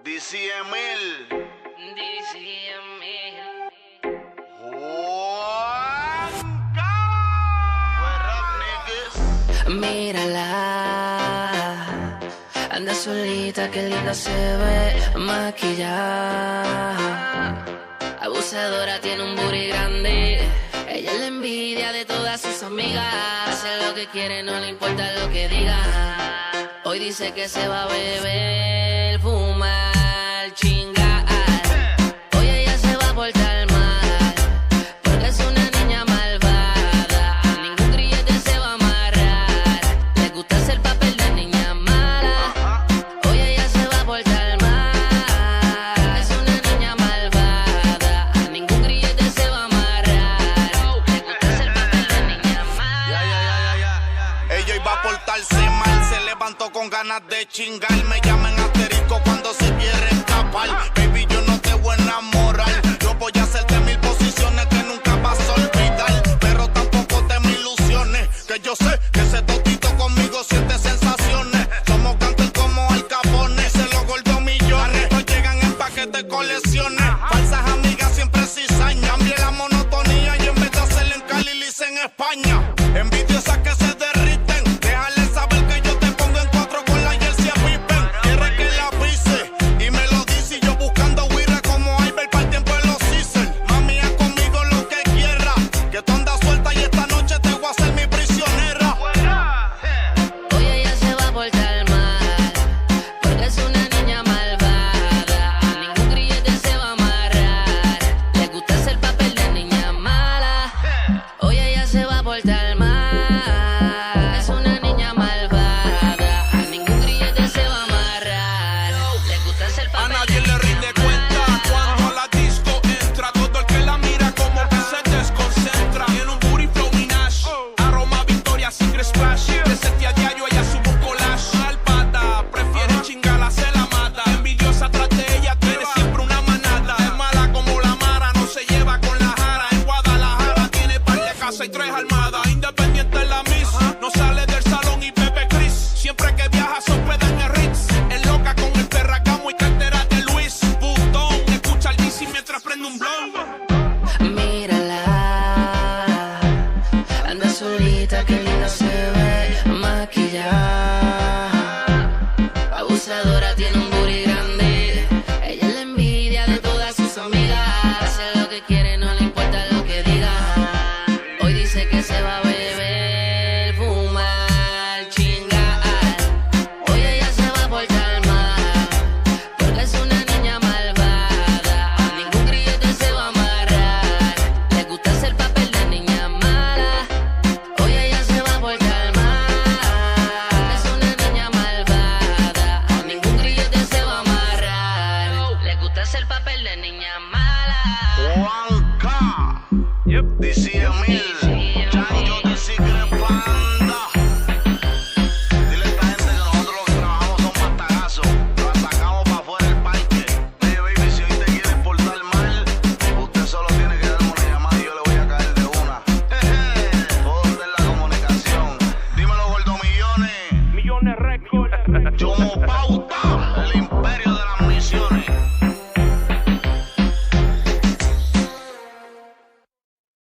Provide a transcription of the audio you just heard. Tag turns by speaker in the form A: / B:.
A: DCML.
B: Mírala, anda solita, qué linda se ve, maquillada. Abusadora, tiene un booty grande. Ella es la envidia de todas sus amigas. Hace lo que quiere, no le importa lo que digan. Hoy dice que se va a beber, fumar, chingar. Hoy ella se va a portar mal, porque es una niña malvada. A ningún grillete se va a amarrar. Le gusta hacer papel de niña mala. Hoy ella se va a portar mal. Es una niña malvada. A ningún grillete se va a amarrar. Le gusta hacer papel de niña mala.
A: Ella iba a portarse mal, se levantó con ganas de chingar. Me llaman asterisco cuando se quiere escapar. Baby, yo no te voy a enamorar. Yo voy a hacerte 1000 posiciones que nunca vas a olvidar. Pero tampoco te me ilusiones, que yo sé que ese totito conmigo siente sensaciones. Somos cantos como Al Capone, se los gordos millones. Los llegan en paquetes colecciones. Falsas amigas siempre cizañan. Cambie la monotonía y en vez de hacerle en Cali, le hice en España. Envidiosas que se derriten, déjale saber que yo te pongo en 4 con la jersey a Pippen. Quiere que la pise y me lo dice, y yo buscando guira como Iber para el tiempo de los Cicel. Mami, haz conmigo lo que quiera, que tú andas suelta y esta noche te voy a hacer mi prisionera.
B: Hoy ella se va a portar mal, porque es una niña malvada. A ningún grillete se va a amarrar. Le gusta hacer papel de niña mala. Hoy ella se va a portar mal. Es una niña malvada. A ningún grillete se va a amarrar. Le gusta hacer
C: A
B: papel
C: nadie
B: de
C: le
B: niña
C: rinde cuenta cuando a la disco entra. Todo el que la mira como que se desconcentra. Tiene un booty flow Minaj, aroma Victoria Secret Splash. De 7 a diario ella sube un collage. Malvada, prefiere chingarla, se la mata. Envidiosa tras de ella tiene siempre una manada. Es mala como la Mara, no se lleva con la jara. En Guadalajara tiene par de casa y 3 armadas. Independiente en la Miss, no sale del salón y Pepe Chris. Siempre que viaja se hospeda en el Ritz. Es loca con el Ferragamo y cartera de Luis Vuitton. Escucha el DC mientras prende un blunt.
B: Mírala, anda solita, qué linda se ve, maquillada. Abusadora, tiene